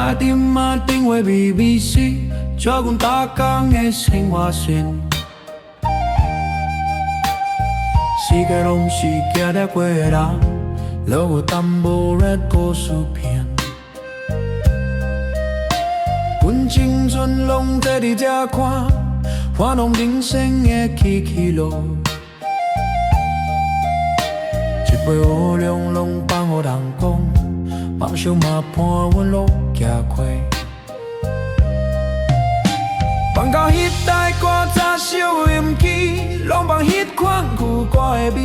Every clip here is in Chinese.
马丁马丁为 BBC， 照顾大江的生活线。世界拢是行掠过的人，落有淡薄的故事片。阮青春拢在伫遮看，看拢人生的起起落。一杯乌龙拢放予人讲，梦想嘛伴阮路行开。放到迄代歌早收音机，拢放迄款旧歌的味，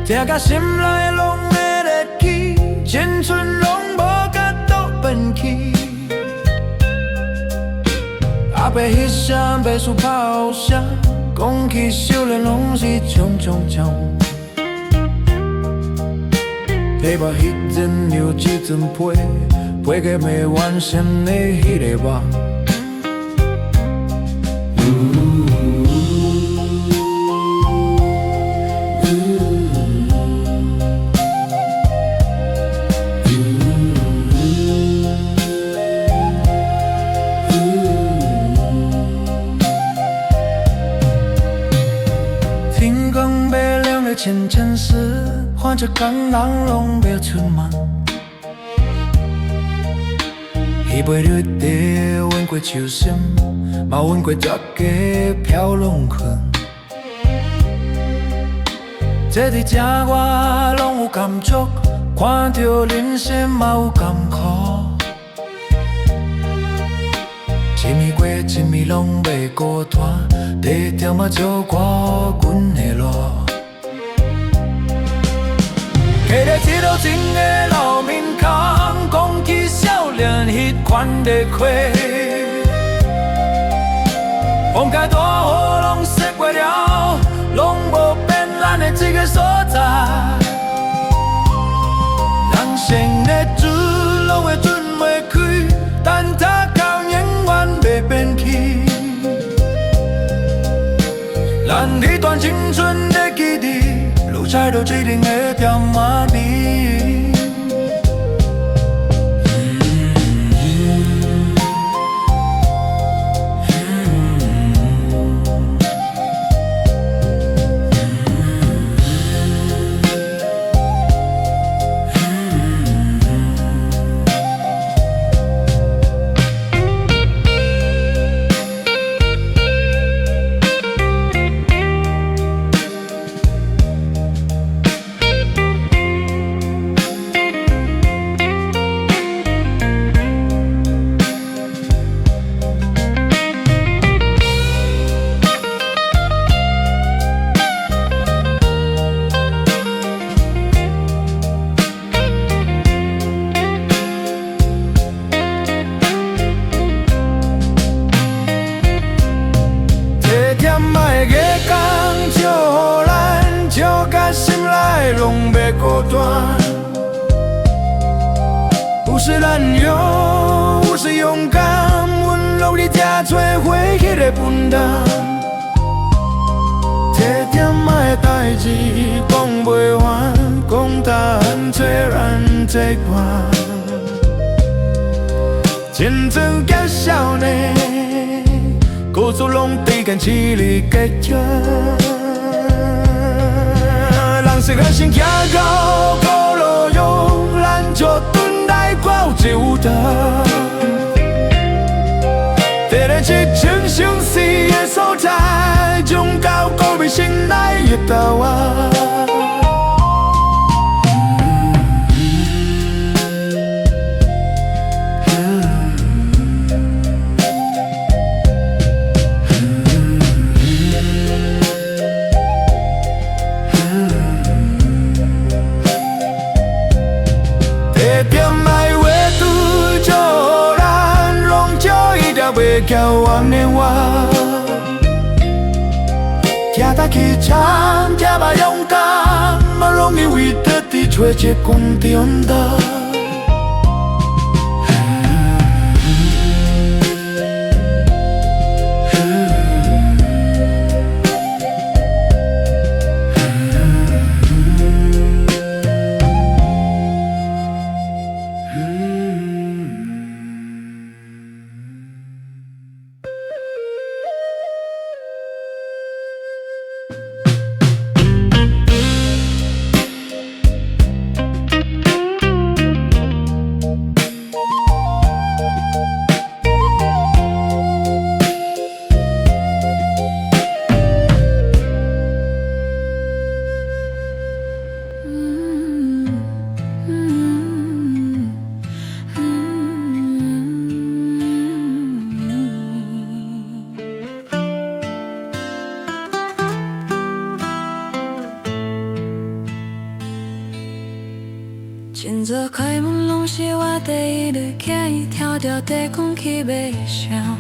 听甲心内拢会热起，青春拢无甲倒变去。阿伯迄声白树拍后声，讲起少年拢是冲冲冲。黑白迄阵有一阵批，批个未完成的迄个梦。天光白亮的清晨时，看着工人拢要出门。迄杯绿茶温过手心，嘛温过绝个飘拢困。这伫遮我拢有感触，看着人生嘛有甘苦。一暝过一暝拢袂孤单，地条嘛照我阮的路。骑着一路前的老面孔，讲起少年迄款的花。风甲大雨拢湿过了，拢无变咱的这个所在。人生的船拢会转袂开，但它靠永远袂变去。咱迄段青春的记忆，路在都一定会掉麻痹。拢袂孤单，有时咱勇，有时勇敢，阮拢伫遮找回迄个分担。一点仔的代志讲袂完，讲答案做咱做伴。青春甲少年，故事拢伫坚持里结局。是个心行到高路用，咱就等待挂有一有的。在咱一生相思的所在，将到告别心内的道啊。袂叫往年我，行搭去唱，行吧勇敢，嘛容易为得伫找一个公平的。今早开门拢是我第一日见伊跳着地讲起马上，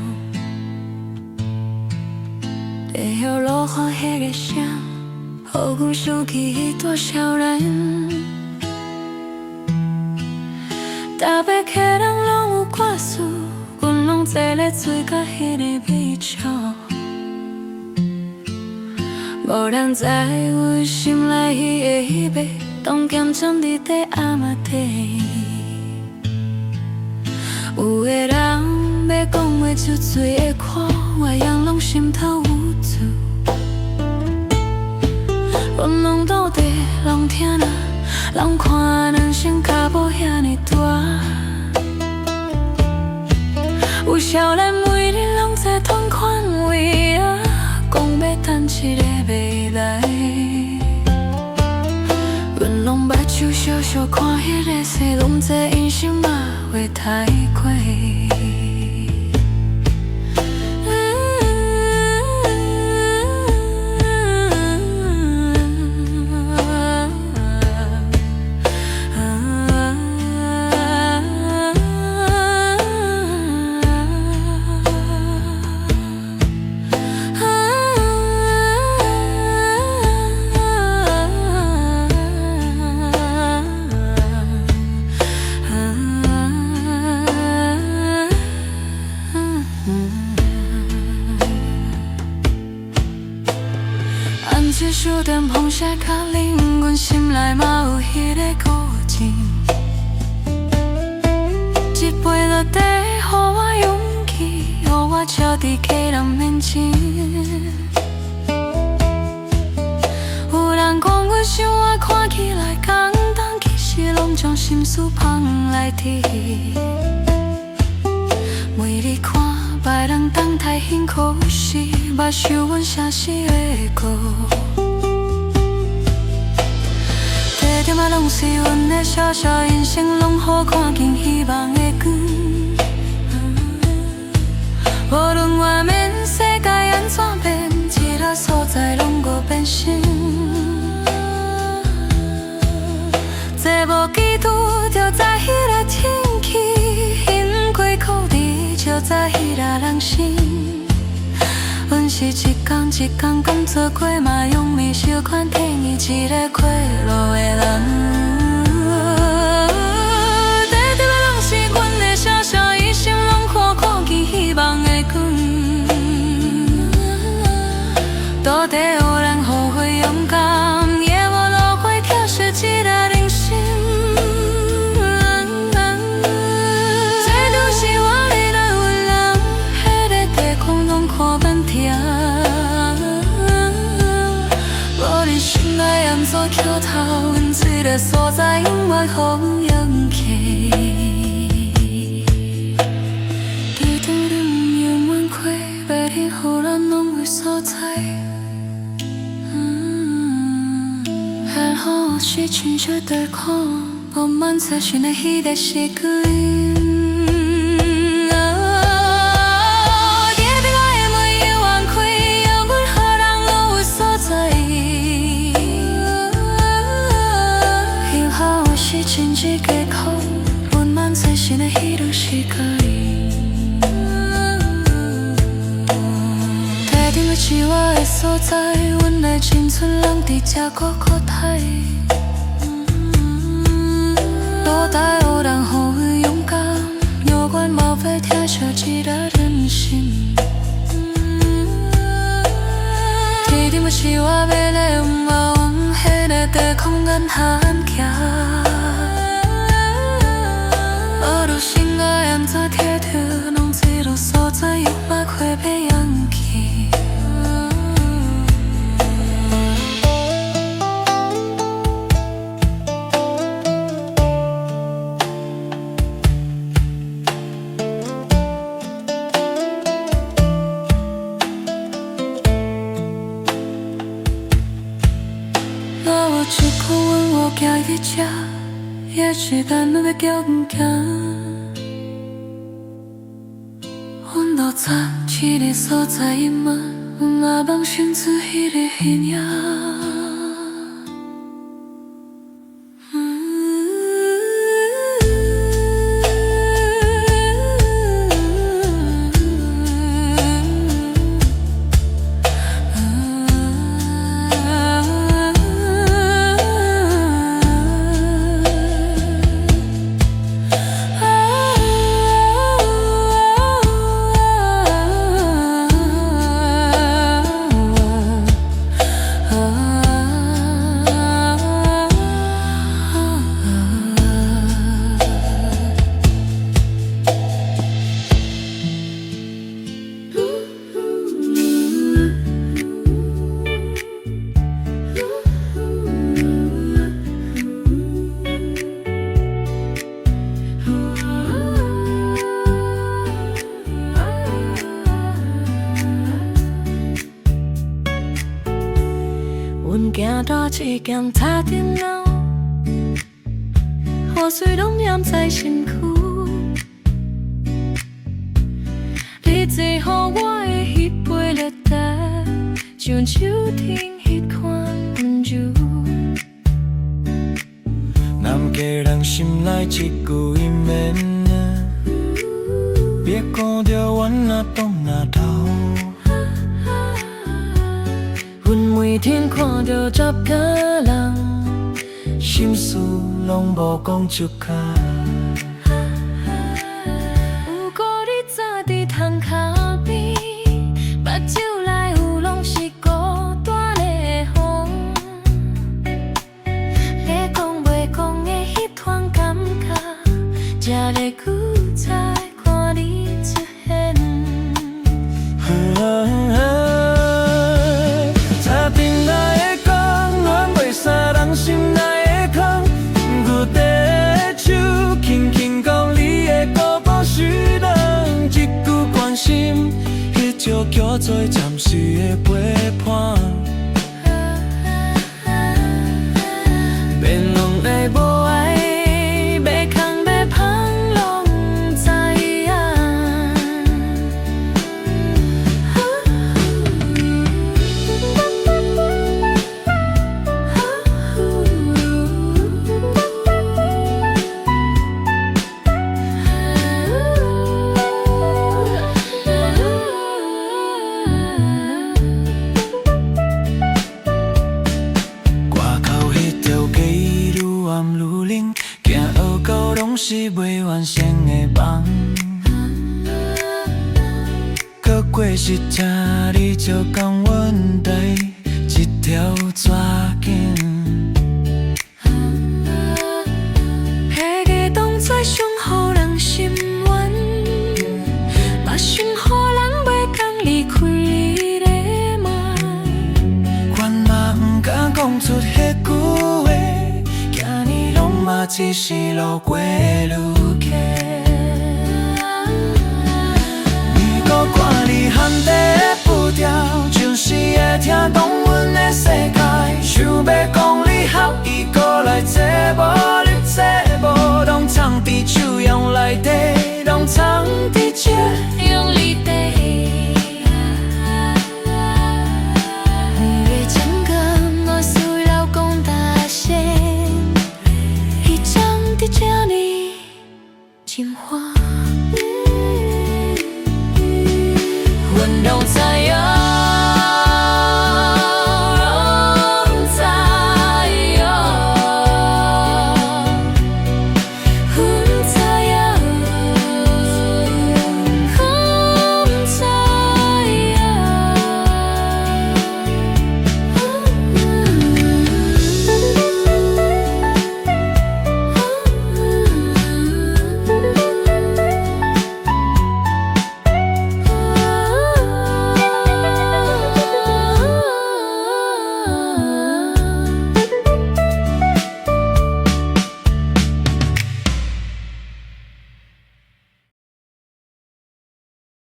地下落雨迄个声，予阮想起迄大少年。台北客人拢有挂事，阮拢坐咧水甲迄个美笑。无人知阮心内迄个马，当咸装伫地阿妈底。有个人要讲话就水会看，我样拢心头有主。阮拢倒地，拢听啦，人看人生脚步遐尼大。有少年每日拢在同款位啊，讲要等一个未来。阮拢目睭烧烧看迄个西拢在因心嘛话太过。这小店风沙较冷，阮心内嘛有迄个孤情。一杯落地，予我勇气，予我笑伫客人面前。有人讲阮生活看起来简单，其实拢将心事放来滴。每日看别人等待辛苦时，目睭阮啥时会过？地点仔拢是阮的小小人生，拢好看见希望的光。无论外面世界安怎变，一个所在拢无变心。这无记住，就在迄个天气，因过苦滴，就在迄个人心。阮是一天一天工作过，嘛用眠习惯体验一个过路的人。地点仔拢是阮的小小一生，拢好看见希望的光。到底有人后悔勇敢，也无路会跳出一个人生。这就是我的人有人，迄个地方拢看半天。无论心内安怎翘头，阮这个所在永远予勇气。地图里有满开，要去予咱拢有所在。然后是亲手对抗，慢慢找寻的迄个时间。真一个口，温暖最深的迄段时间。地点是我的所在，阮的青春人伫这搁苦待。到底有人后悔勇敢，有阮无法跳出一个人心。地点是我要来往往迄个地空间喊行。无论心爱安怎贴着，拢这个所在有百回被勇气。若有一天阮有行去这，也许咱要叫阮行。阮都知这个所在隐瞒，阮也梦想出迄个形影。一件他电脑，雨水拢淹在身躯。你坐予我的迄杯热茶，像秋天迄款温柔。南家人心内一句伊免别讲着阮若当若头。阮每天看着十个人，心事拢无讲出口。不过你早伫窗脚边，目睭内有拢是孤单的风。咧讲袂讲的迄款感觉，才会久才看你出现。差阵来的讲，阮袂杀人心内的空。我的手轻轻讲你的孤单是人，一句关心，迄就叫做暂时的陪伴。免拢会无爱，要空要芳拢知影。是袂完成的梦，搁过时车，你就讲阮带一条纸巾，迄个当作上予人心软，嘛想予人袂讲离开你的梦。阮嘛不敢讲出迄句话，今年拢嘛只是路过路客。你搁看你含地的步调，像是会听讲阮的世界，想要讲。